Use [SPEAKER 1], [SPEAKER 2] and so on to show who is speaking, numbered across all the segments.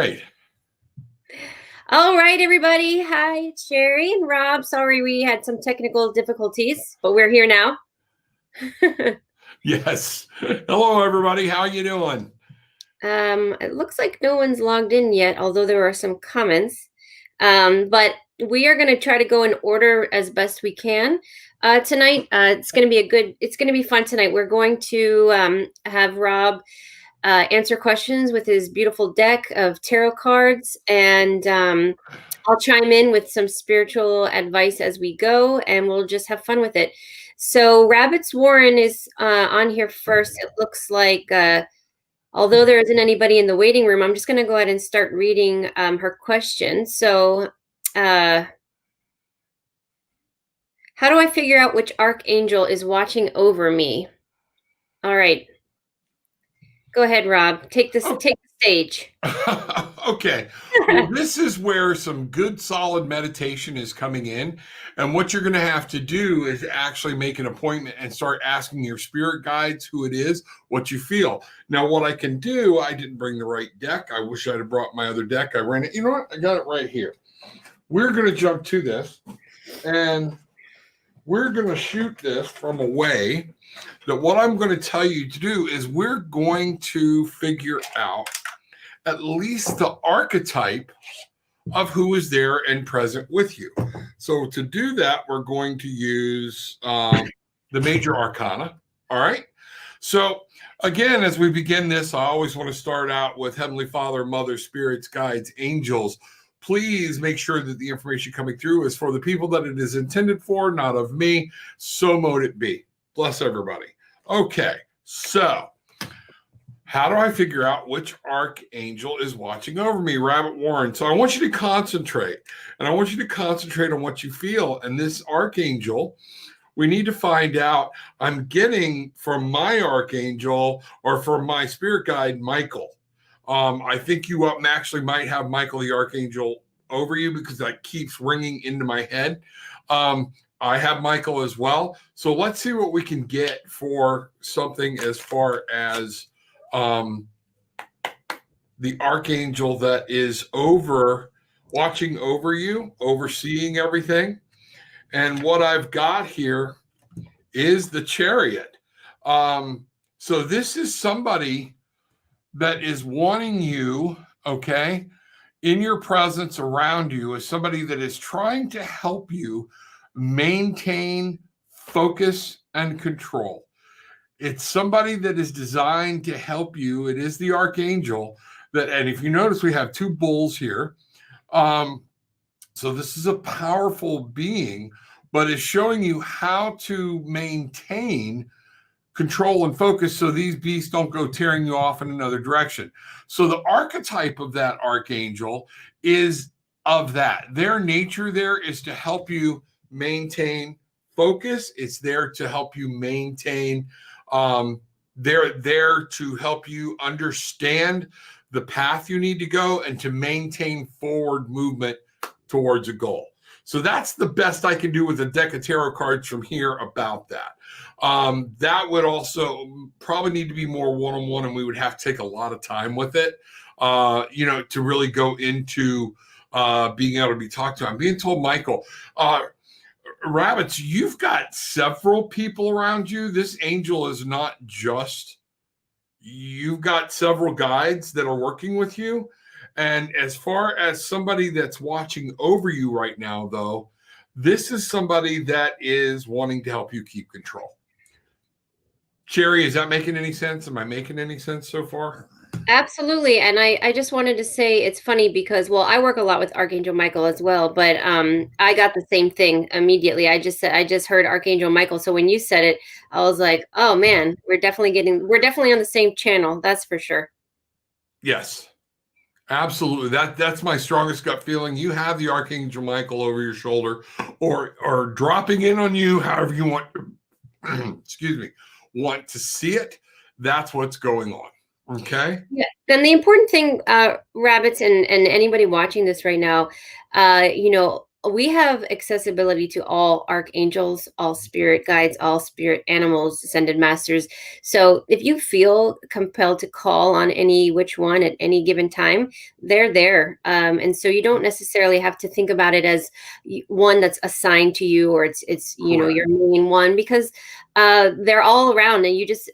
[SPEAKER 1] Right.
[SPEAKER 2] All right, everybody. Hi, it's Sherri and Rob. Sorry we had some technical difficulties, but we're here now.
[SPEAKER 1] Yes. Hello, everybody. How you doing?
[SPEAKER 2] It looks like no one's logged in yet, although there are some comments. But we are going to try to go in order as best we can tonight. It's going to be fun tonight. We're going to have Rob answer questions with his beautiful deck of tarot cards, and I'll chime in with some spiritual advice as we go, and we'll just have fun with it. So Rabbit's Warren is on here first. It looks like, although there isn't anybody in the waiting room, I'm just going to go ahead and start reading her question. So how do I figure out which archangel is watching over me? All right. Go ahead, Rob. Take the stage.
[SPEAKER 1] Okay. Well, this is where some good solid meditation is coming in. And what you're going to have to do is actually make an appointment and start asking your spirit guides who it is, what you feel. Now, what I can do, I didn't bring the right deck. I wish I'd have brought my other deck. I ran it. You know what? I got it right here. We're going to jump to this, and we're going to shoot this from a way that what I'm going to tell you to do is we're going to figure out at least the archetype of who is there and present with you. So to do that, we're going to use the major arcana. All right. So again, as we begin this, I always want to start out with Heavenly Father, Mother, Spirits, Guides, Angels. Please make sure that the information coming through is for the people that it is intended for, not of me. So mote it be. Bless everybody. Okay, so how do I figure out which archangel is watching over me? Rabbit Warren. So I want you to concentrate, and I want you to concentrate on what you feel. And this archangel, we need to find out. I'm getting from my archangel or from my spirit guide, Michael. I think you actually might have Michael the archangel over you because that keeps ringing into my head. I have Michael as well. So let's see what we can get for something as far as the archangel that is watching over you, overseeing everything. And what I've got here is the Chariot. So this is somebody that is wanting you, okay, in your presence around you, is somebody that is trying to help you maintain focus and control. It's somebody that is designed to help you. It is the archangel that, and if you notice, we have two bulls here. So this is a powerful being, but is showing you how to maintain control and focus so these beasts don't go tearing you off in another direction. So the archetype of that archangel is of that. Their nature there is to help you maintain focus. It's there to help you maintain, they're there to help you understand the path you need to go and to maintain forward movement towards a goal. So that's the best I can do with a deck of tarot cards from here about that. That would also probably need to be more one-on-one, and we would have to take a lot of time with it, to really go into being able to be talked to. I'm being told, Michael, Rabbits, you've got several people around you. This angel is not just, you've got several guides that are working with you. And as far as somebody that's watching over you right now, though, this is somebody that is wanting to help you keep control. Sherri, is that making any sense? Am I making any sense so far?
[SPEAKER 2] Absolutely. And I just wanted to say it's funny because, well, I work a lot with Archangel Michael as well, but I got the same thing immediately. I just heard Archangel Michael. So when you said it, I was like, oh man, we're definitely on the same channel. That's for sure.
[SPEAKER 1] Yes. Absolutely. That's my strongest gut feeling. You have the Archangel Michael over your shoulder or dropping in on you, however you want, excuse me, want to see it. That's what's going on. Okay.
[SPEAKER 2] Yeah. And the important thing, Rabbits, and anybody watching this right now, we have accessibility to all archangels, all spirit guides, all spirit animals, descended masters. So if you feel compelled to call on any which one at any given time, they're there. And so you don't necessarily have to think about it as one that's assigned to you, or it's
[SPEAKER 1] Correct.
[SPEAKER 2] your main one, because they're all around, and you just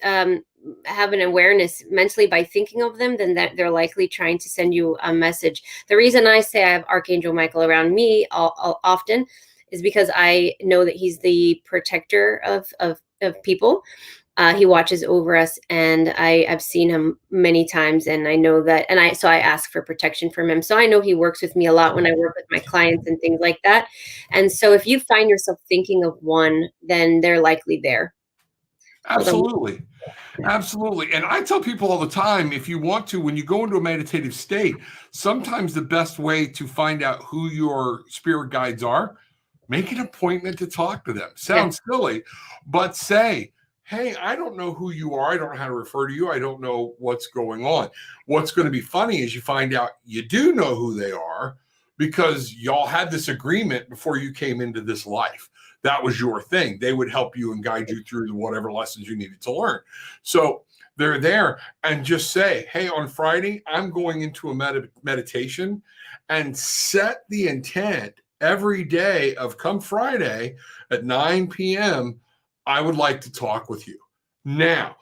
[SPEAKER 2] have an awareness mentally by thinking of them, then that they're likely trying to send you a message. The reason I say I have Archangel Michael around me often is because I know that he's the protector of people. He watches over us, and I've seen him many times, and I know that, and I ask for protection from him. So I know he works with me a lot when I work with my clients and things like that. And so if you find yourself thinking of one, then they're likely there.
[SPEAKER 1] Absolutely. Absolutely. And I tell people all the time, if you want to, when you go into a meditative state, sometimes the best way to find out who your spirit guides are, make an appointment to talk to them. Sounds silly, but say, hey, I don't know who you are. I don't know how to refer to you. I don't know what's going on. What's going to be funny is you find out you do know who they are, because y'all had this agreement before you came into this life. That was your thing. They would help you and guide you through whatever lessons you needed to learn. So they're there, and just say, hey, on Friday, I'm going into a meditation, and set the intent every day of come Friday at 9 p.m., I would like to talk with you. Now,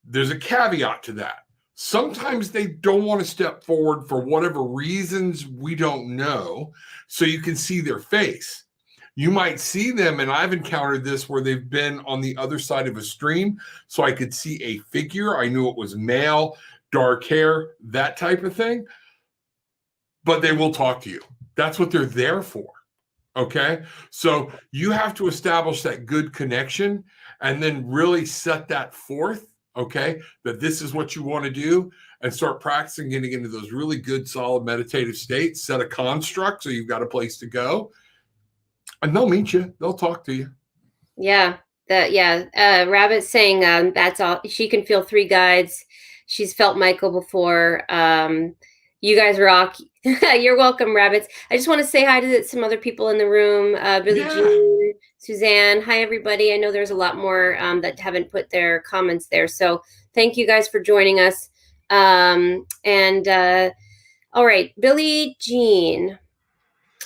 [SPEAKER 1] there's a caveat to that. Sometimes they don't want to step forward for whatever reasons we don't know, so you can see their face. You might see them, and I've encountered this where they've been on the other side of a stream, so I could see a figure. I knew it was male, dark hair, that type of thing. But they will talk to you. That's what they're there for. Okay? So you have to establish that good connection and then really set that forth, okay, that this is what you want to do, and start practicing getting into those really good, solid meditative states. Set a construct so you've got a place to go. And they'll meet you. They'll talk to you.
[SPEAKER 2] Yeah. Rabbit's saying that's all. She can feel 3 guides. She's felt Michael before. You guys rock. You're welcome, Rabbits. I just want to say hi to some other people in the room. Billie Jean, Suzanne. Hi, everybody. I know there's a lot more that haven't put their comments there. So thank you guys for joining us. All right, Billie Jean.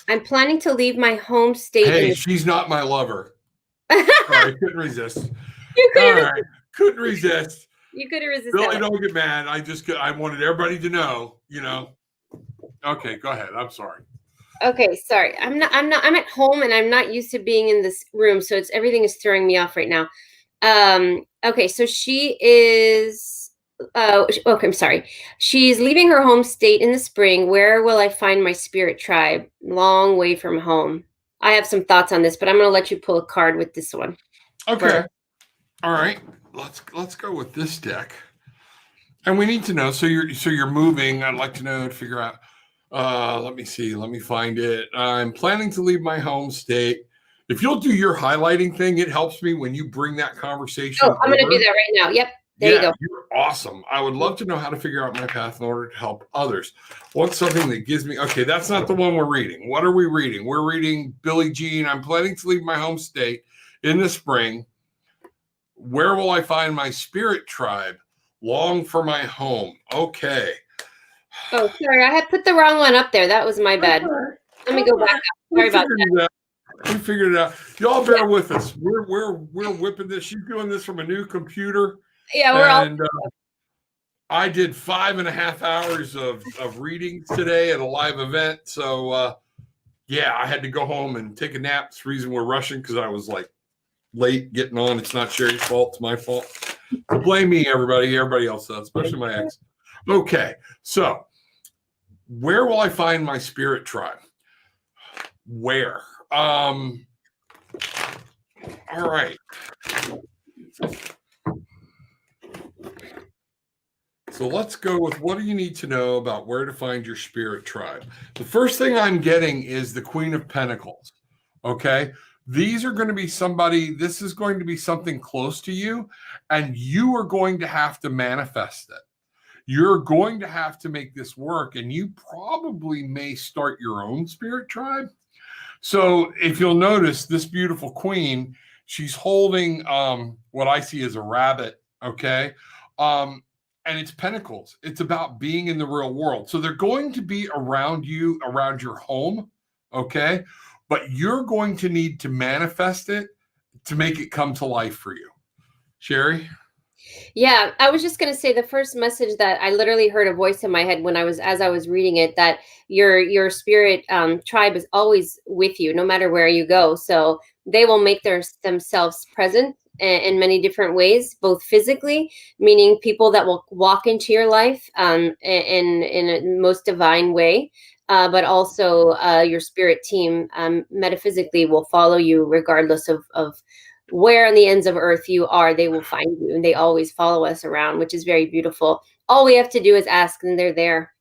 [SPEAKER 2] I'm planning to leave my home state.
[SPEAKER 1] Hey, she's not my lover. Sorry, I couldn't resist.
[SPEAKER 2] You couldn't
[SPEAKER 1] resist. Right. Couldn't resist.
[SPEAKER 2] You couldn't resist.
[SPEAKER 1] Billy, don't get mad. I wanted everybody to know, Okay, go ahead. I'm sorry.
[SPEAKER 2] Okay, sorry. I'm at home, and I'm not used to being in this room, so everything is throwing me off right now. Okay, so she is okay, I'm sorry. She's leaving her home state in the spring. Where will I find my spirit tribe? Long way from home. I have some thoughts on this, but I'm going to let you pull a card with this one.
[SPEAKER 1] Okay. All right. Let's go with this deck. And we need to know. So you're moving. I'd like to know to figure out. Let me see. Let me find it. I'm planning to leave my home state. If you'll do your highlighting thing, it helps me when you bring that conversation.
[SPEAKER 2] Oh, I'm going to do that right now. Yep. There you go.
[SPEAKER 1] You're awesome. I would love to know how to figure out my path in order to help others. What's something that gives me, okay, that's not the one we're reading. What are we reading? We're reading Billie Jean. I'm planning to leave my home state in the spring. Where will I find my spirit tribe? Long for my home. Okay.
[SPEAKER 2] Oh, sorry. I had put the wrong one up there. That was my bad. Let me go back up. Sorry about that.
[SPEAKER 1] We figured it out. Y'all bear with us. We're whipping this. She's doing this from a new computer.
[SPEAKER 2] Yeah, we're all.
[SPEAKER 1] I did 5.5 hours of readings today at a live event. So, I had to go home and take a nap. It's the reason we're rushing, because I was late getting on. It's not Sherry's fault. It's my fault. So blame me, everybody. Everybody else does, especially my ex. Okay. So where will I find my spirit tribe? Where? All right. So let's go with, what do you need to know about where to find your spirit tribe? The first thing I'm getting is the Queen of Pentacles. Okay. These are going to be this is going to be something close to you, and you are going to have to manifest it. You're going to have to make this work, and you probably may start your own spirit tribe. So if you'll notice, this beautiful queen, she's holding what I see as a rabbit, okay? And it's pentacles. It's about being in the real world. So they're going to be around you, around your home, okay? But you're going to need to manifest it to make it come to life for you. Sherri?
[SPEAKER 2] Yeah, I was just going to say the first message that I literally heard a voice in my head when as I was reading it, that your spirit tribe is always with you no matter where you go. So they will make themselves present in many different ways, both physically, meaning people that will walk into your life in a most divine way. But also your spirit team metaphysically will follow you regardless of where on the ends of earth you are. They will find you, and they always follow us around, which is very beautiful. All we have to do is ask, and they're there.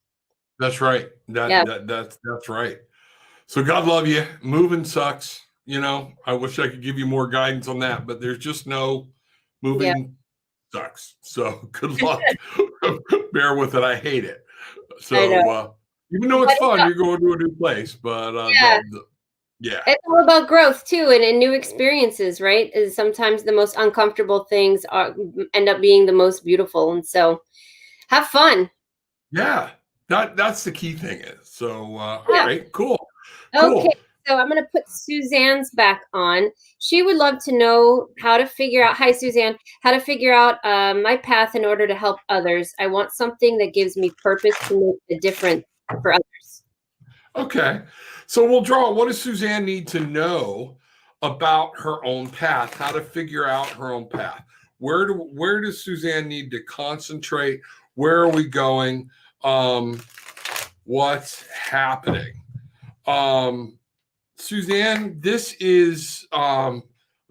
[SPEAKER 1] That's right.
[SPEAKER 2] Yeah.
[SPEAKER 1] That's right. So God love you. Moving sucks. You know, I wish I could give you more guidance on that, but there's just no
[SPEAKER 2] Yeah.
[SPEAKER 1] moving sucks. So good luck. Bear with it. I hate it.
[SPEAKER 2] I know.
[SPEAKER 1] So even though it's fun, you're going to a new place. But
[SPEAKER 2] Yeah.
[SPEAKER 1] yeah.
[SPEAKER 2] It's all about growth too, and new experiences, right? Is sometimes the most uncomfortable things end up being the most beautiful. And so have fun.
[SPEAKER 1] Yeah. That's the key thing is. So all
[SPEAKER 2] Yeah.
[SPEAKER 1] right, cool.
[SPEAKER 2] Okay.
[SPEAKER 1] Cool.
[SPEAKER 2] So I'm going to put Suzanne's back on. She would love to know how to figure out, hi, Suzanne, how to figure out my path in order to help others. I want something that gives me purpose to make a difference for others.
[SPEAKER 1] Okay. So we'll draw. What does Suzanne need to know about her own path? How to figure out her own path? Where does Suzanne need to concentrate? Where are we going? What's happening? Suzanne, this is a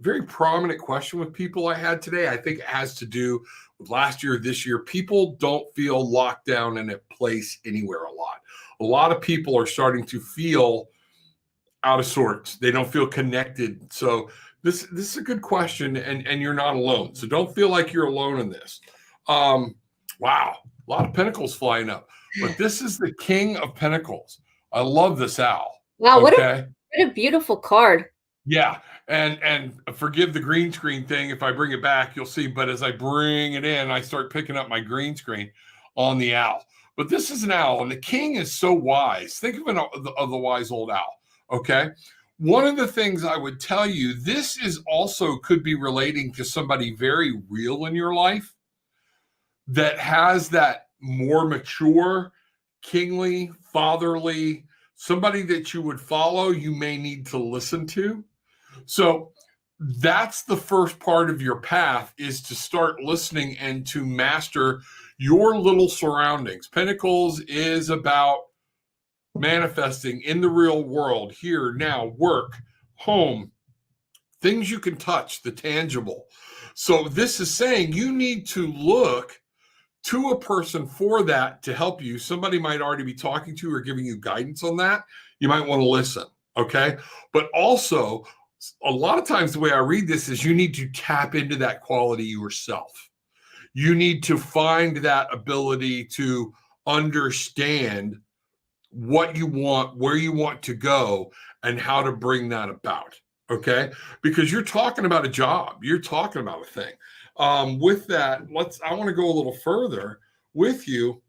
[SPEAKER 1] very prominent question with people I had today. I think it has to do with last year, this year. People don't feel locked down in a place anywhere a lot. A lot of people are starting to feel out of sorts. They don't feel connected. So this is a good question, and you're not alone. So don't feel like you're alone in this. Wow, a lot of pentacles flying up. But this is the King of Pentacles. I love this owl.
[SPEAKER 2] Wow,
[SPEAKER 1] Okay.
[SPEAKER 2] what a beautiful card.
[SPEAKER 1] Yeah, and forgive the green screen thing. If I bring it back, you'll see. But as I bring it in, I start picking up my green screen on the owl. But this is an owl, and the king is so wise. Think of the wise old owl. Okay. One of the things I would tell you, this is also could be relating to somebody very real in your life that has that more mature, kingly, fatherly, somebody that you would follow, you may need to listen to. So that's the first part of your path, is to start listening and to master your little surroundings. Pentacles is about manifesting in the real world, here, now, work, home, things you can touch, the tangible. So this is saying you need to look to a person for that to help you. Somebody might already be talking to or giving you guidance on that. You might want to listen. Okay. But also, a lot of times the way I read this is you need to tap into that quality yourself. You need to find that ability to understand what you want, where you want to go, and how to bring that about. Okay. Because you're talking about a job, you're talking about a thing. With that, I want to go a little further with you.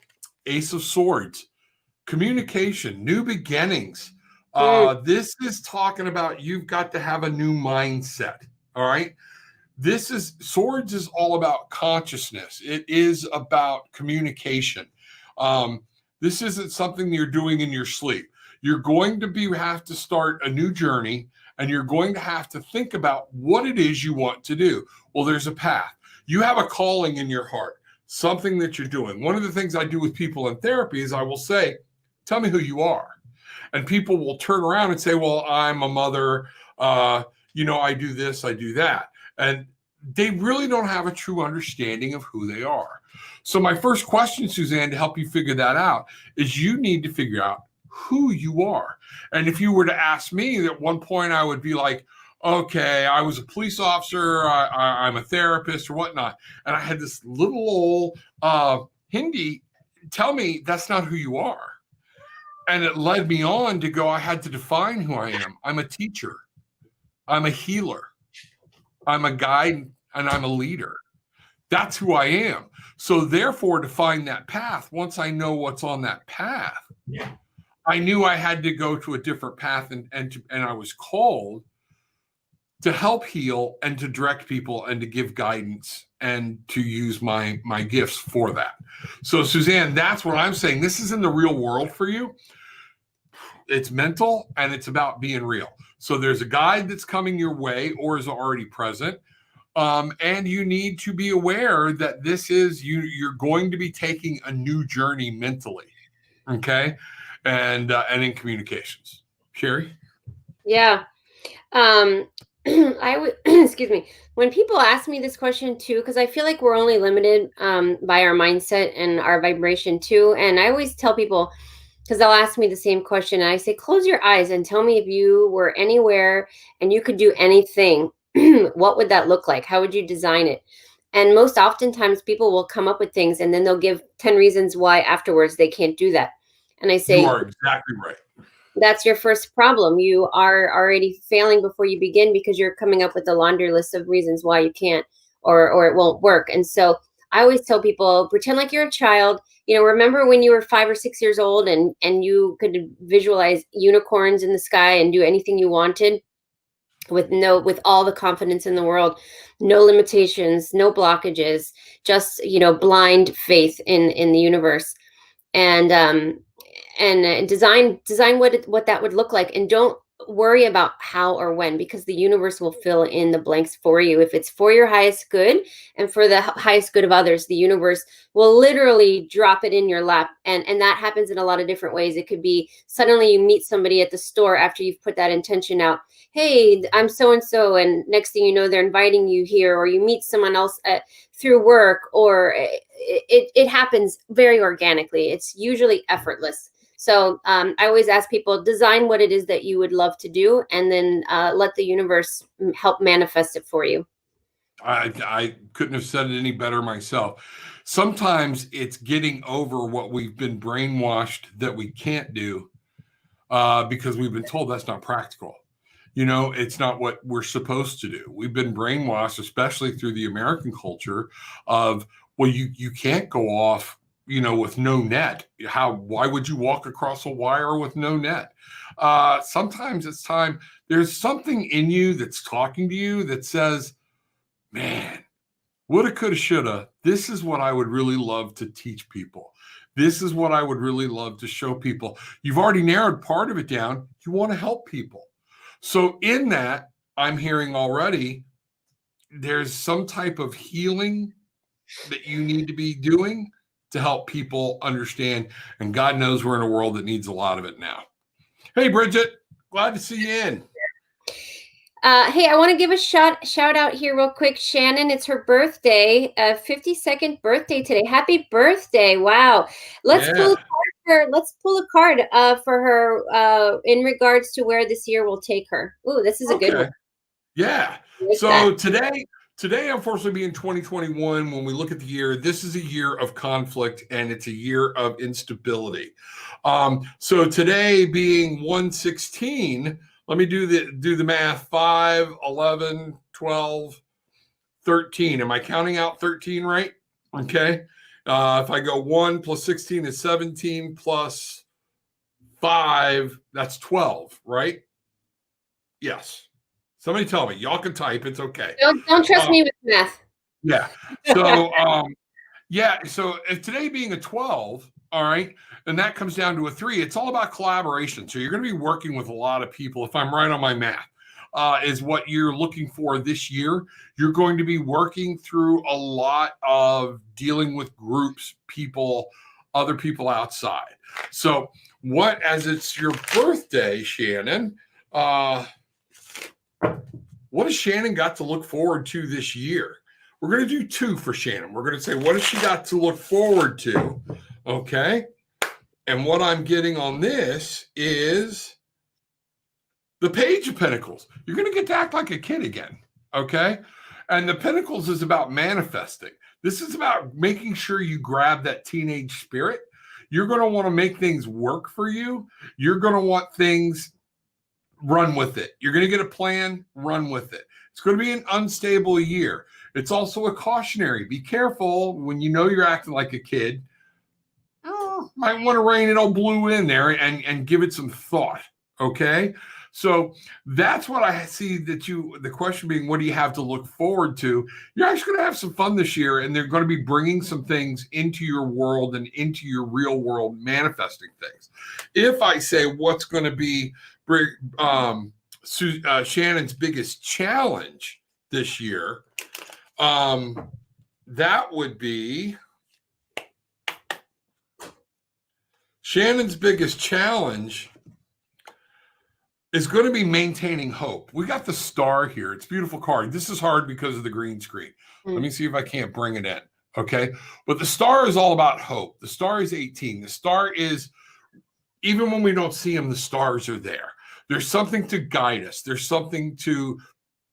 [SPEAKER 1] Ace of Swords, communication, new beginnings. This is talking about you've got to have a new mindset. All right. This is Swords is all about consciousness. It is about communication. This isn't something you're doing in your sleep. You're going to have to start a new journey, and you're going to have to think about what it is you want to do. Well, there's a path. You have a calling in your heart, something that you're doing. One of the things I do with people in therapy is I will say, tell me who you are. And people will turn around and say, well, I'm a mother. I do this, I do that. And they really don't have a true understanding of who they are. So my first question, Suzanne, to help you figure that out is you need to figure out who you are. And if you were to ask me, at one point I would be like, okay, I was a police officer, I'm a therapist or whatnot. And I had this little old Hindi tell me that's not who you are. And it led me on to go, I had to define who I am. I'm a teacher. I'm a healer. I'm a guide, and I'm a leader. That's who I am. So therefore, to find that path, once I know what's on that path, I knew I had to go to a different path, and I was called to help heal and to direct people and to give guidance and to use my gifts for that. So Suzanne, that's what I'm saying. This is in the real world for you. It's mental and it's about being real. So there's a guide that's coming your way or is already present. And you need to be aware that this is you're going to be taking a new journey mentally. Okay. And in communications. Sherri?
[SPEAKER 2] Yeah. I would excuse me. When people ask me this question too, because I feel like we're only limited by our mindset and our vibration too. And I always tell people, because they'll ask me the same question, and I say, close your eyes and tell me if you were anywhere and you could do anything, what would that look like? How would you design it? And most oftentimes people will come up with things and then they'll give 10 reasons why afterwards they can't do that. And I say,
[SPEAKER 1] you are exactly right.
[SPEAKER 2] That's your first problem. You are already failing before you begin because you're coming up with a laundry list of reasons why you can't or it won't work. And so I always tell people, pretend like you're a child. Remember when you were 5 or 6 years old and you could visualize unicorns in the sky and do anything you wanted with all the confidence in the world, no limitations, no blockages, just blind faith in the universe. And design what that would look like, and don't worry about how or when, because the universe will fill in the blanks for you. If it's for your highest good and for the highest good of others, the universe will literally drop it in your lap. And that happens in a lot of different ways. It could be suddenly you meet somebody at the store after you've put that intention out. Hey, I'm so and so, and next thing you know, they're inviting you here, or you meet someone else through work, or it happens very organically. It's usually effortless. So I always ask people, design what it is that you would love to do, and then let the universe help manifest it for you.
[SPEAKER 1] I couldn't have said it any better myself. Sometimes it's getting over what we've been brainwashed that we can't do because we've been told that's not practical. It's not what we're supposed to do. We've been brainwashed, especially through the American culture, of, well, you can't go off with no net. Why would you walk across a wire with no net? Sometimes it's time. There's something in you that's talking to you that says, man, woulda, coulda, shoulda. This is what I would really love to teach people. This is what I would really love to show people. You've already narrowed part of it down. You want to help people. So in that, I'm hearing already, there's some type of healing that you need to be doing to help people understand. And God knows we're in a world that needs a lot of it now. Hey, Bridget, glad to see you in.
[SPEAKER 2] Hey, I want to give a shout out here real quick. Shannon, it's her birthday, 52nd birthday today. Happy birthday. Wow. Let's pull a card for her in regards to where this year will take her. Ooh, this is a good one.
[SPEAKER 1] Yeah. So today, unfortunately, being 2021, when we look at the year, this is a year of conflict and it's a year of instability. So today being 116, let me do the math. 5, 11, 12, 13. Am I counting out 13 right? Okay. If I go 1 plus 16 is 17 plus 5, that's 12, right? Yes. Somebody tell me. Y'all can type. It's okay.
[SPEAKER 2] Don't trust me with math.
[SPEAKER 1] Yeah. So, So if today being a 12, all right, and that comes down to a 3, it's all about collaboration. So you're going to be working with a lot of people. If I'm right on my math, is what you're looking for this year. You're going to be working through a lot of dealing with groups, people, other people outside. So as it's your birthday, Shannon, what has Shannon got to look forward to this year? We're going to do 2 for Shannon. We're going to say, what has she got to look forward to? Okay. And what I'm getting on this is the Page of Pentacles. You're going to get to act like a kid again. Okay. And the Pentacles is about manifesting. This is about making sure you grab that teenage spirit. You're going to want to make things work for you. You're going to want things, run with it. You're going to get a plan, run with it. It's going to be an unstable year. It's also a cautionary. Be careful when you know you're acting like a kid. Might want to rein it all blue in there and give it some thought. Okay. So that's what I see that the question being, what do you have to look forward to? You're actually going to have some fun this year, and they're going to be bringing some things into your world and into your real world, manifesting things. If I say what's going to be Shannon's biggest challenge this year, that would be Shannon's biggest challenge is going to be maintaining hope. We got the star here. It's a beautiful card. This is hard because of the green screen. Let me see if I can't bring it in. Okay. But the star is all about hope. The star is 18. The star is, even when we don't see them, the stars are there. There's something to guide us. There's something to,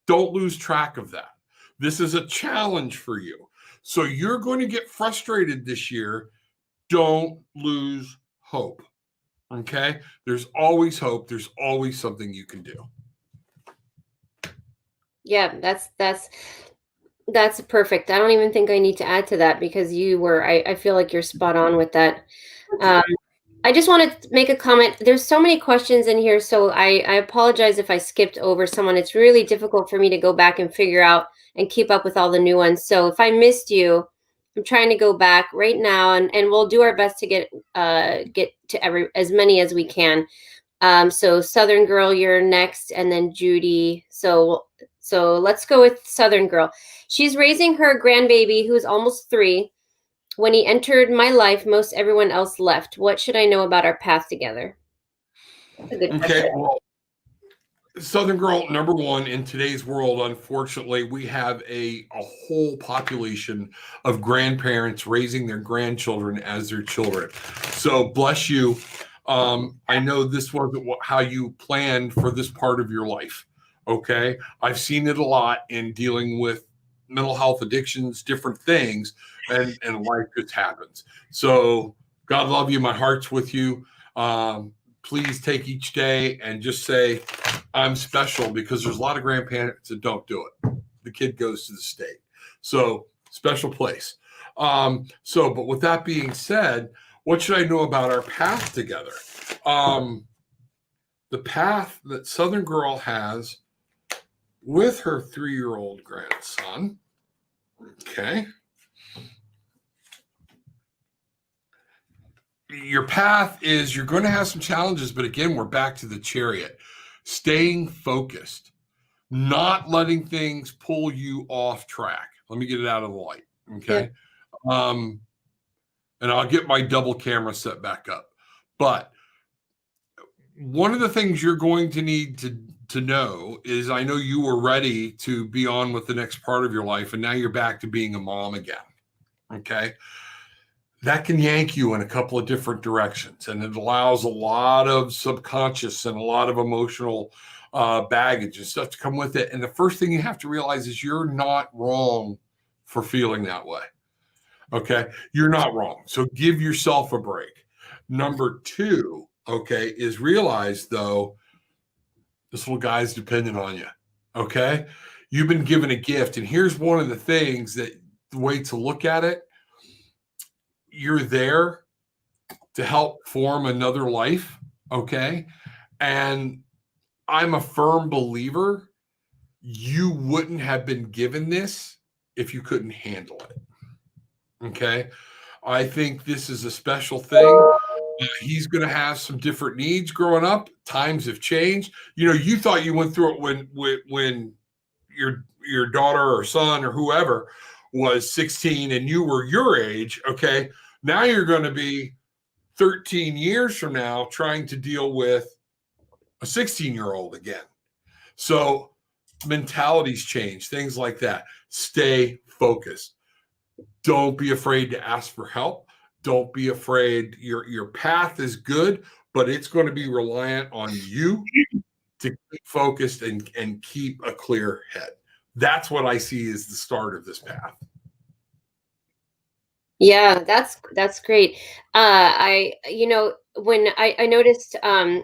[SPEAKER 1] don't lose track of that. This is a challenge for you. So you're going to get frustrated this year. Don't lose hope. Okay. There's always hope. There's always something you can do.
[SPEAKER 2] Yeah, that's perfect. I don't even think I need to add to that because I feel like you're spot on with that. I just want to make a comment. There's so many questions in here, so I apologize if I skipped over someone. It's really difficult for me to go back and figure out and keep up with all the new ones. So if I missed you, I'm trying to go back right now, and we'll do our best to get to as many as we can. So Southern Girl, you're next, and then Judy. So let's go with Southern Girl. She's raising her grandbaby, who's almost 3. When he entered my life, most everyone else left. What should I know about our path together? That's a good question.
[SPEAKER 1] Well, Southern Girl, number one, in today's world, unfortunately, we have a whole population of grandparents raising their grandchildren as their children. So bless you. I know this wasn't how you planned for this part of your life. Okay. I've seen it a lot in dealing with mental health addictions, different things, and life just happens. So God love you. My heart's with you. Please take each day and just say, I'm special, because there's a lot of grandparents that don't do it. The kid goes to the state. So special place. But with that being said, what should I know about our path together? The path that Southern Girl has with her 3-year-old grandson. Okay. Your path is, you're going to have some challenges, but again, we're back to the Chariot. Staying focused, not letting things pull you off track. Let me get it out of the light. Okay. Yeah. And I'll get my double camera set back up. But one of the things you're going to need to know is, I know you were ready to be on with the next part of your life, and now you're back to being a mom again. Okay. That can yank you in a couple of different directions, and it allows a lot of subconscious and a lot of emotional baggage and stuff to come with it. And the first thing you have to realize is you're not wrong for feeling that way. Okay. You're not wrong. So give yourself a break. Number 2, okay, is realize, though, this little guy's dependent on you. Okay. You've been given a gift. And here's one of the things that the way to look at it. You're there to help form another life. Okay. And I'm a firm believer you wouldn't have been given this if you couldn't handle it. Okay. I think this is a special thing. He's going to have some different needs growing up. Times have changed. You know, you thought you went through it when your daughter or son or whoever was 16 and you were your age. Okay. Now you're going to be 13 years from now trying to deal with a 16-year-old again. So mentalities change, things like that. Stay focused. Don't be afraid to ask for help. Don't be afraid. Your path is good, but it's going to be reliant on you to keep focused and keep a clear head. That's what I see as the start of this path.
[SPEAKER 2] Yeah, that's great. When I noticed,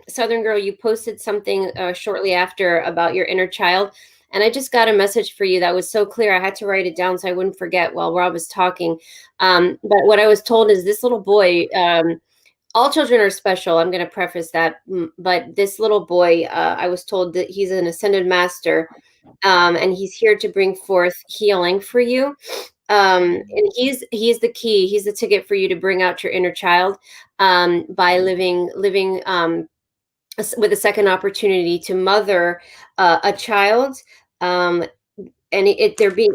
[SPEAKER 2] Southern Girl, you posted something shortly after about your inner child, and I just got a message for you that was so clear. I had to write it down so I wouldn't forget while Rob was talking. But what I was told is this little boy. All children are special. I'm going to preface that, but this little boy, I was told that he's an ascended master, and he's here to bring forth healing for you. And he's the key. He's the ticket for you to bring out your inner child, by living with a second opportunity to mother a child. Um, and you're being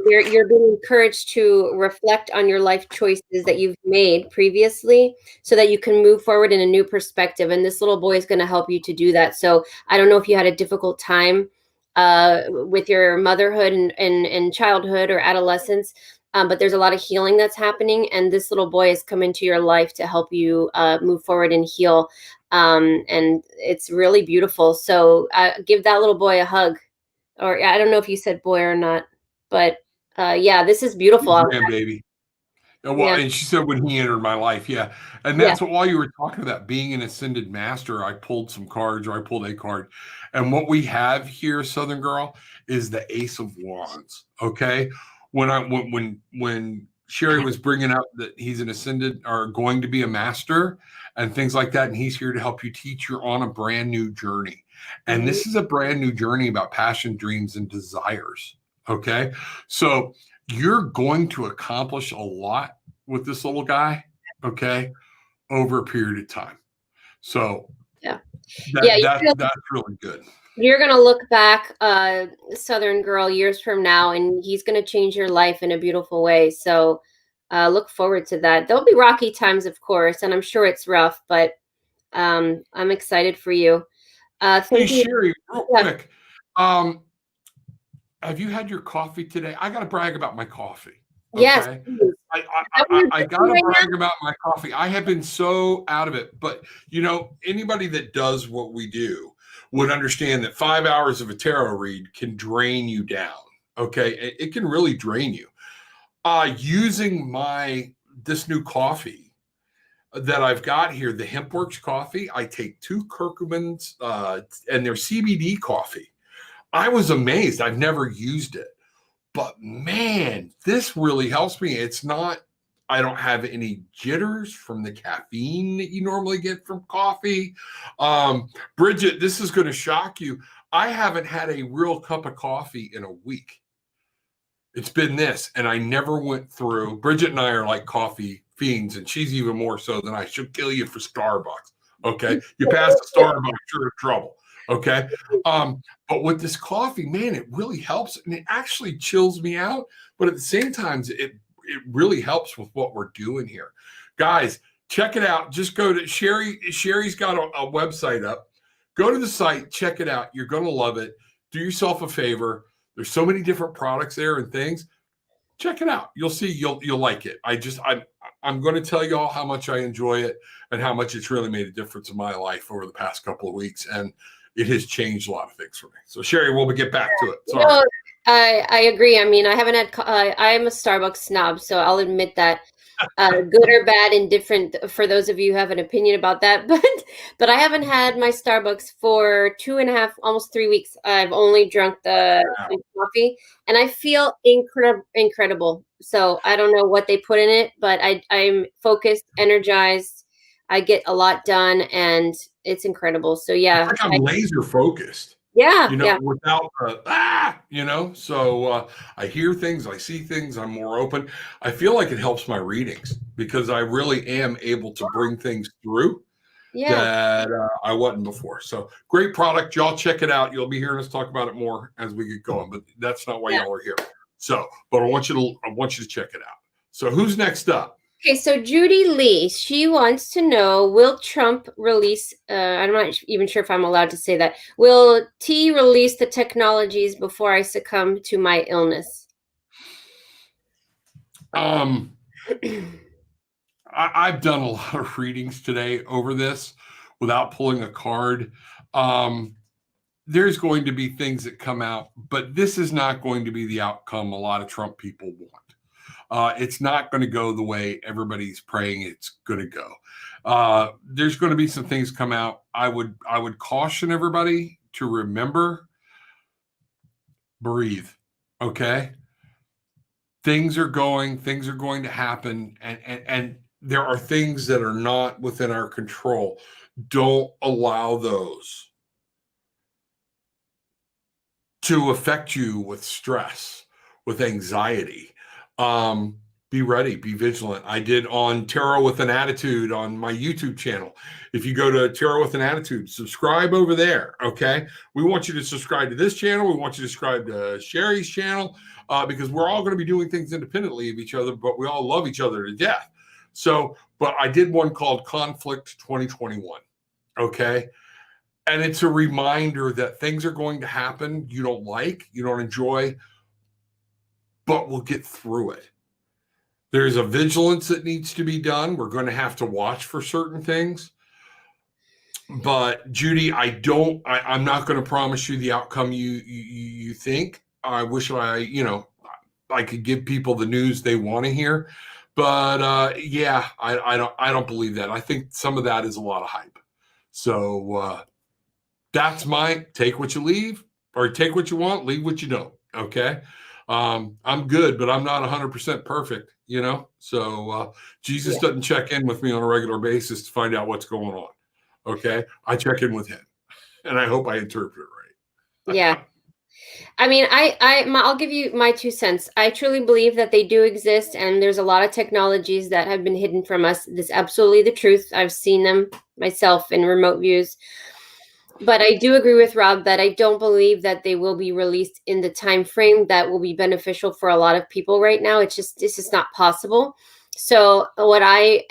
[SPEAKER 2] encouraged to reflect on your life choices that you've made previously so that you can move forward in a new perspective, and this little boy is going to help you to do that. So I don't know if you had a difficult time with your motherhood and childhood or adolescence, but there's a lot of healing that's happening, and this little boy has come into your life to help you move forward and heal, and it's really beautiful. So give that little boy a hug, or I don't know if you said boy or not, but yeah, this is beautiful.
[SPEAKER 1] Grandbaby. Well,
[SPEAKER 2] Yeah,
[SPEAKER 1] and she said when he entered my life, yeah. And
[SPEAKER 2] yeah.
[SPEAKER 1] that's what, while you were talking about being an ascended master, I pulled some cards, or I pulled a card. And what we have here, Southern Girl, is the Ace of Wands. Okay. When Sherri was bringing up that he's an ascended or going to be a master and things like that, and he's here to help you teach, you're on a brand new journey. And
[SPEAKER 2] Mhm.
[SPEAKER 1] this is a brand new journey about passion, dreams, and desires. Okay. So you're going to accomplish a lot with this little guy, okay, over a period of time. So
[SPEAKER 2] Yeah, yeah.
[SPEAKER 1] that's really good.
[SPEAKER 2] You're gonna look back, Southern Girl, years from now, and he's gonna change your life in a beautiful way. So look forward to that. There'll be rocky times, of course, and I'm sure it's rough, but I'm excited for you.
[SPEAKER 1] Hey
[SPEAKER 2] Thank you.
[SPEAKER 1] Sherri, real
[SPEAKER 2] Yeah.
[SPEAKER 1] quick, um, have you had your coffee today? I got to brag about my coffee.
[SPEAKER 2] Yes.
[SPEAKER 1] Okay,
[SPEAKER 2] Please. Is
[SPEAKER 1] I
[SPEAKER 2] that what you're
[SPEAKER 1] I got
[SPEAKER 2] drinking
[SPEAKER 1] to
[SPEAKER 2] right
[SPEAKER 1] brag about my coffee. I have been so out of it, but anybody that does what we do would understand that 5 hours of a tarot read can drain you down. Okay, it can really drain you. Using my this new coffee that I've got here, the HempWorks coffee. I take two curcumins, and they're CBD coffee. I was amazed. I've never used it, but man, this really helps me. It's not. I don't have any jitters from the caffeine that you normally get from coffee. Bridget, this is going to shock you. I haven't had a real cup of coffee in a week. It's been this, and I never went through. Bridget and I are like coffee fiends, and she's even more so than I. She'll kill you for Starbucks. Okay, you pass the Starbucks, you're in trouble. Okay, but with this coffee, man, it really helps, and it actually chills me out. But at the same time, it really helps with what we're doing here, guys. Check it out. Just go to Sherri. Sherri's got a website up. Go to the site, check it out. You're gonna love it. Do yourself a favor. There's so many different products there and things. Check it out. You'll see. You'll like it. I'm going to tell you all how much I enjoy it and how much it's really made a difference in my life over the past couple of weeks, and it has changed a lot of things for me. So Sherri, we'll get back to it. Sorry.
[SPEAKER 2] No, I agree. I mean, I haven't had. I am a Starbucks snob, so I'll admit that. Good or bad, indifferent for those of you who have an opinion about that. But I haven't had my Starbucks for 2.5, almost 3 weeks. I've only drunk the coffee, and I feel incredible. So I don't know what they put in it, but I'm focused, energized. I get a lot done, and it's incredible. So
[SPEAKER 1] It's
[SPEAKER 2] yeah,
[SPEAKER 1] like I'm laser focused.
[SPEAKER 2] yeah, yeah,
[SPEAKER 1] Without so I hear things, I see things, I'm more open. I feel like it helps my readings because I really am able to bring things through
[SPEAKER 2] yeah,
[SPEAKER 1] that I wasn't before. So great product. Y'all check it out. You'll be hearing us talk about it more as we get going, but that's not why
[SPEAKER 2] yeah.
[SPEAKER 1] y'all are here. So, but I want you to check it out. So who's next up?
[SPEAKER 2] Okay, so Judy Lee, she wants to know, will Trump release, I'm not even sure if I'm allowed to say that, will T release the technologies before I succumb to my illness?
[SPEAKER 1] Um, I've done a lot of readings today over this without pulling a card. Um, there's going to be things that come out, but this is not going to be the outcome a lot of Trump people want. It's not going to go the way everybody's praying it's going to go. There's going to be some things come out. I would caution everybody to remember, breathe. Okay. Things are going to happen, and there are things that are not within our control. Don't allow those to affect you with stress, with anxiety. Be ready, be vigilant. I did on Tarot with an Attitude on my YouTube channel. If you go to Tarot with an Attitude, subscribe over there. Okay. We want you to subscribe to this channel. We want you to subscribe to Sherri's channel, because we're all going to be doing things independently of each other, but we all love each other to death. So, but I did one called Conflict 2021. Okay. And it's a reminder that things are going to happen you don't like, you don't enjoy, but we'll get through it. There's a vigilance that needs to be done. We're going to have to watch for certain things. But Judy, I'm not going to promise you the outcome you think. I wish I could give people the news they want to hear. But yeah, I don't believe that. I think some of that is a lot of hype. So that's my take what you leave, or take what you want, leave what you don't. Okay. I'm good, but I'm not 100% perfect, So Jesus doesn't check in with me on a regular basis to find out what's going on. Okay. I check in with him, and I hope I interpret it right.
[SPEAKER 2] Yeah. I mean, I'll give you my 2 cents. I truly believe that they do exist, and there's a lot of technologies that have been hidden from us. This is absolutely the truth. I've seen them myself in remote views. But I do agree with Rob that I don't believe that they will be released in the time frame that will be beneficial for a lot of people right now. It's just not possible. So what I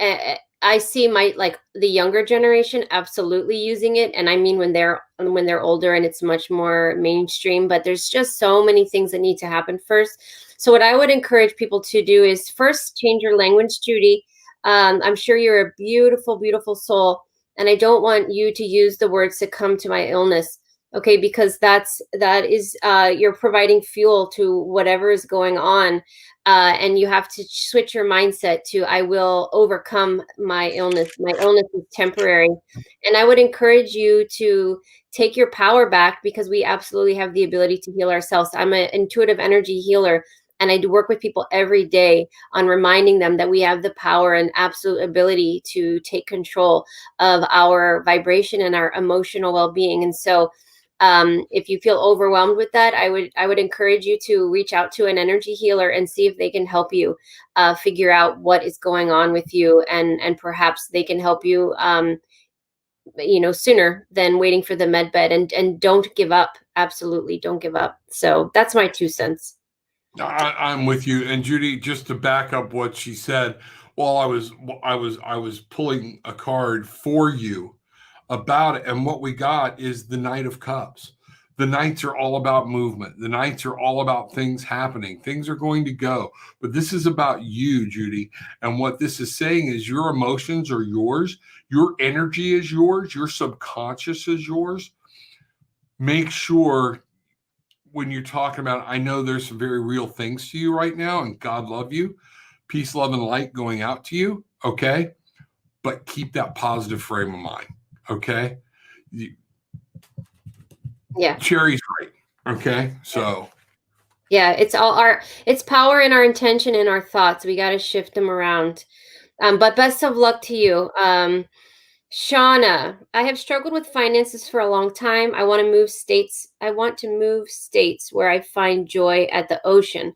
[SPEAKER 2] see the younger generation absolutely using it, and I mean when they're older and it's much more mainstream. But there's just so many things that need to happen first. So what I would encourage people to do is first change your language, Judy. I'm sure you're a beautiful, beautiful soul. And I don't want you to use the word succumb to my illness, okay? Because that is you're providing fuel to whatever is going on, and you have to switch your mindset to I will overcome my illness. My illness is temporary, and I would encourage you to take your power back, because we absolutely have the ability to heal ourselves. I'm an intuitive energy healer. And I do work with people every day on reminding them that we have the power and absolute ability to take control of our vibration and our emotional well-being. And so if you feel overwhelmed with that, I would encourage you to reach out to an energy healer and see if they can help you figure out what is going on with you. And perhaps they can help you sooner than waiting for the med bed. And don't give up. Absolutely don't give up. So that's my 2 cents.
[SPEAKER 1] I'm with you. And Judy, just to back up what she said, while I was pulling a card for you about it, and what we got is the Knight of Cups. The Knights are all about movement. The Knights are all about things happening. Things are going to go. But this is about you, Judy. And what this is saying is your emotions are yours. Your energy is yours. Your subconscious is yours. Make sure when you're talking about, I know there's some very real things to you right now, and God love you. Peace, love, and light going out to you. Okay. But keep that positive frame of mind. Okay.
[SPEAKER 2] Yeah.
[SPEAKER 1] Sherri's right. Okay. So.
[SPEAKER 2] Yeah, it's power in our intention and our thoughts. We got to shift them around. But best of luck to you. Shauna, I have struggled with finances for a long time. I want to move states. Where I find joy at the ocean,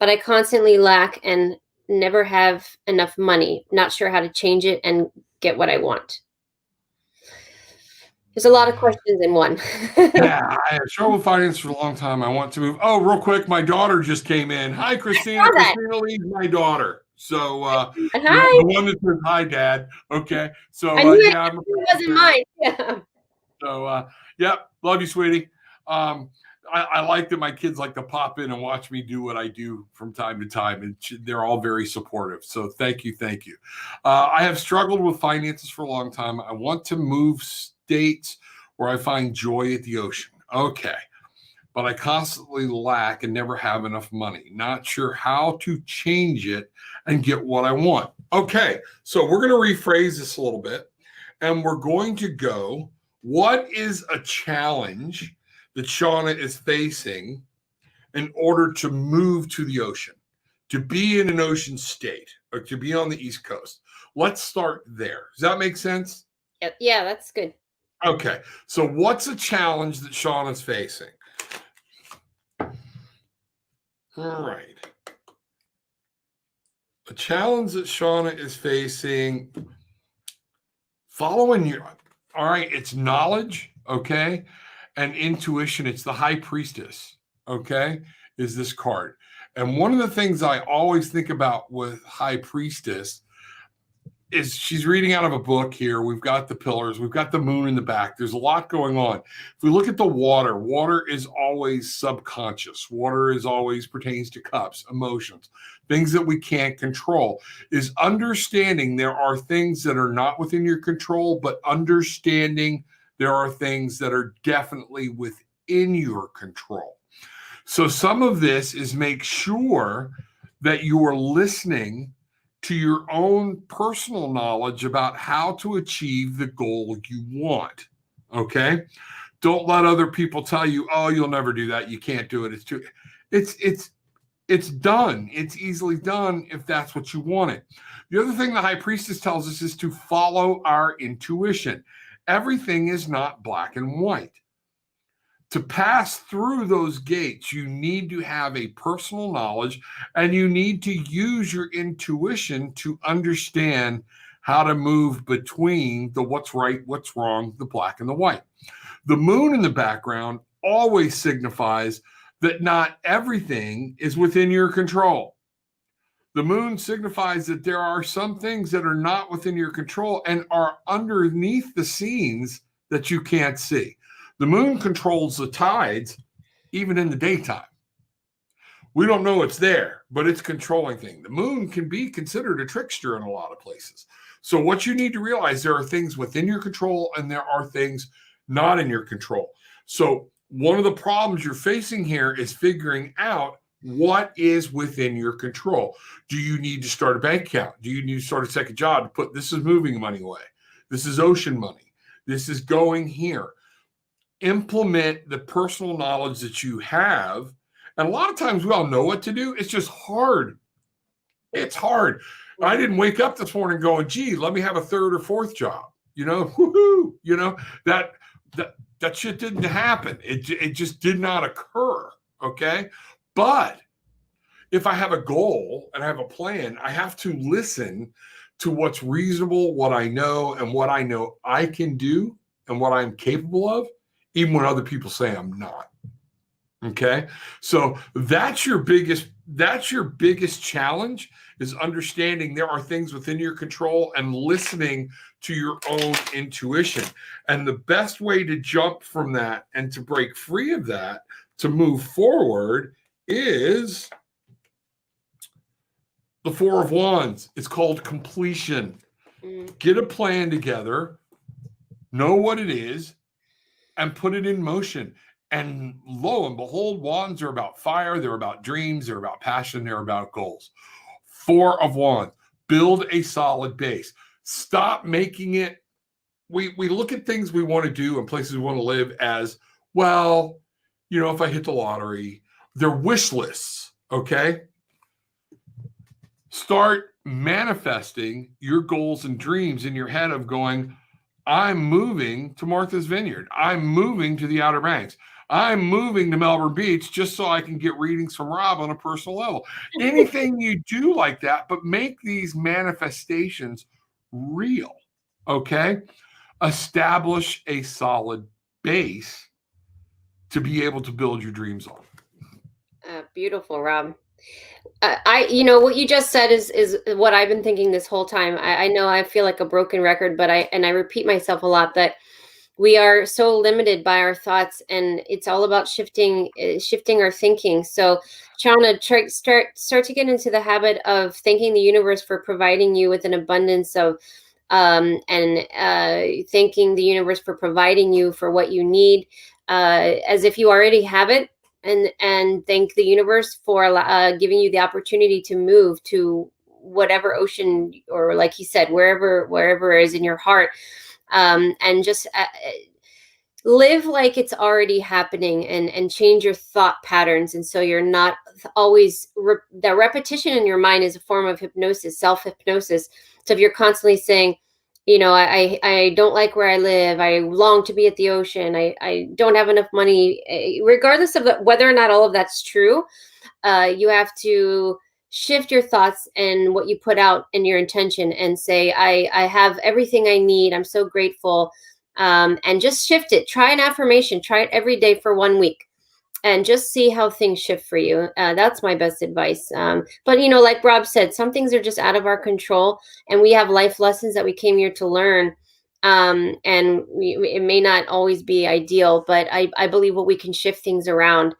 [SPEAKER 2] but I constantly lack and never have enough money. Not sure how to change it and get what I want. There's a lot of questions in one.
[SPEAKER 1] Yeah, I have struggled with finance for a long time. I want to move. Oh, real quick, my daughter just came in. Hi, Christina. Christina Lee's my daughter. So
[SPEAKER 2] Hi.
[SPEAKER 1] The one that says hi, Dad. Okay. So
[SPEAKER 2] yeah, it wasn't mine. Yeah.
[SPEAKER 1] So love you, sweetie. I like that my kids like to pop in and watch me do what I do from time to time, and they're all very supportive. So thank you. I have struggled with finances for a long time. I want to move states where I find joy at the ocean. Okay. but I constantly lack and never have enough money. Not sure how to change it and get what I want. Okay, so we're going to rephrase this a little bit, and we're going to go, what is a challenge that Shauna is facing in order to move to the ocean, to be in an ocean state, or to be on the East Coast? Let's start there. Does that make sense?
[SPEAKER 2] Yeah, that's good.
[SPEAKER 1] Okay, so what's a challenge that Shauna's facing? All right. A challenge that Shauna is facing, following your, all right, it's knowledge, okay, and intuition. It's the high priestess, okay, is this card. And one of the things I always think about with high priestess is she's reading out of a book here. We've got the pillars, we've got the moon in the back. There's a lot going on. If we look at the water, water is always subconscious. Water is always pertains to cups, emotions, things that we can't control. Is understanding there are things that are not within your control, but understanding there are things that are definitely within your control. So some of this is make sure that you are listening to your own personal knowledge about how to achieve the goal you want. Okay? Don't let other people tell you, "Oh, you'll never do that. You can't do it. It's too." It's done. It's easily done if that's what you wanted. The other thing the high priestess tells us is to follow our intuition. Everything is not black and white. To pass through those gates, you need to have a personal knowledge, and you need to use your intuition to understand how to move between the what's right, what's wrong, the black and the white. The moon in the background always signifies that not everything is within your control. The moon signifies that there are some things that are not within your control and are underneath the scenes that you can't see. The moon controls the tides, even in the daytime. We don't know it's there, but it's controlling things. The moon can be considered a trickster in a lot of places. So what you need to realize, there are things within your control and there are things not in your control. So one of the problems you're facing here is figuring out what is within your control. Do you need to start a bank account? Do you need to start a second job to put, this is moving money away. This is ocean money. This is going here. Implement the personal knowledge that you have. And a lot of times we all know what to do. It's just hard. It's hard. I didn't wake up this morning going, gee, let me have a third or fourth job. Woohoo. That shit didn't happen. It just did not occur. Okay. But if I have a goal and I have a plan, I have to listen to what's reasonable, what I know, and what I know I can do and what I'm capable of, even when other people say I'm not. Okay. So that's your biggest challenge, is understanding there are things within your control and listening to your own intuition. And the best way to jump from that and to break free of that, to move forward, is the Four of Wands. It's called completion. Get a plan together, know what it is, and put it in motion. And lo and behold, wands are about fire. They're about dreams. They're about passion. They're about goals. Four of Wands. Build a solid base. Stop making it. We look at things we want to do and places we want to live as, well, if I hit the lottery, they're wish lists. Okay. Start manifesting your goals and dreams in your head of going, I'm moving to Martha's Vineyard. I'm moving to the Outer Banks. I'm moving to Melbourne Beach just so I can get readings from Rob on a personal level. Anything you do like that, but make these manifestations real, okay? Establish a solid base to be able to build your dreams on.
[SPEAKER 2] Beautiful, Rob. What you just said is what I've been thinking this whole time. I know I feel like a broken record, but I repeat myself a lot, that we are so limited by our thoughts, and it's all about shifting our thinking. So Shauna, start to get into the habit of thanking the universe for providing you with an abundance of and thanking the universe for providing you for what you need, as if you already have it. and thank the universe for giving you the opportunity to move to whatever ocean, or like he said, wherever is in your heart, and just live like it's already happening, and change your thought patterns. And so you're not always the repetition in your mind is a form of hypnosis, self-hypnosis. So if you're constantly saying, I don't like where I live, I long to be at the ocean, I don't have enough money, regardless of whether or not all of that's true, you have to shift your thoughts and what you put out in your intention, and say, I have everything I need, I'm so grateful. And just shift it. Try an affirmation. Try it every day for 1 week, and just see how things shift for you. That's my best advice. But like Rob said, some things are just out of our control, and we have life lessons that we came here to learn. And it may not always be ideal, but I believe what we can shift things around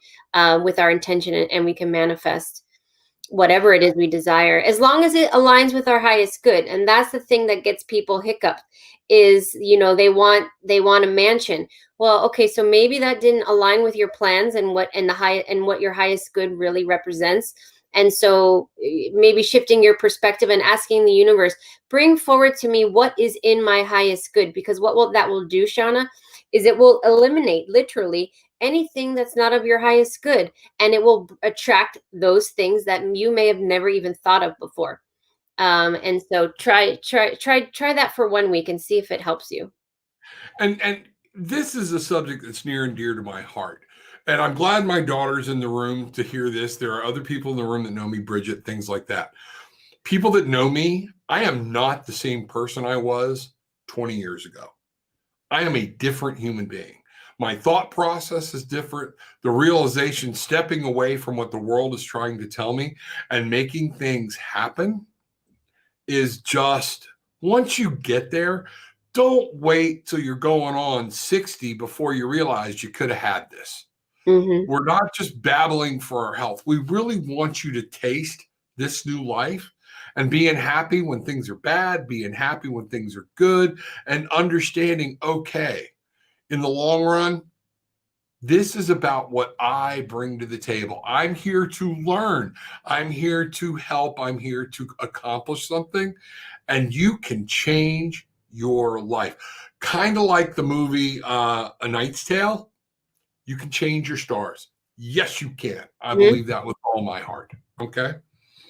[SPEAKER 2] with our intention, and we can manifest whatever it is we desire, as long as it aligns with our highest good. And that's the thing that gets people hiccuped, is they want a mansion. Well, okay, so maybe that didn't align with your plans, and what your highest good really represents. And so maybe shifting your perspective and asking the universe, bring forward to me what is in my highest good. Because that will do, Shauna, is it will eliminate literally anything that's not of your highest good, and it will attract those things that you may have never even thought of before. And so try that for 1 week and see if it helps you.
[SPEAKER 1] And this is a subject that's near and dear to my heart. And I'm glad my daughter's in the room to hear this. There are other people in the room that know me, Bridget, things like that. People that know me, I am not the same person I was 20 years ago. I am a different human being. My thought process is different. The realization, stepping away from what the world is trying to tell me and making things happen, is just, once you get there, don't wait till you're going on 60 before you realize you could have had this.
[SPEAKER 2] Mm-hmm.
[SPEAKER 1] We're not just battling for our health. We really want you to taste this new life, and being happy when things are bad, being happy when things are good, and understanding, okay, in the long run, this is about what I bring to the table. I'm here to learn. I'm here to help. I'm here to accomplish something. And you can change your life. Kind of like the movie A Knight's Tale. You can change your stars. Yes, you can. I
[SPEAKER 2] Mm-hmm.
[SPEAKER 1] believe that with all my heart. Okay?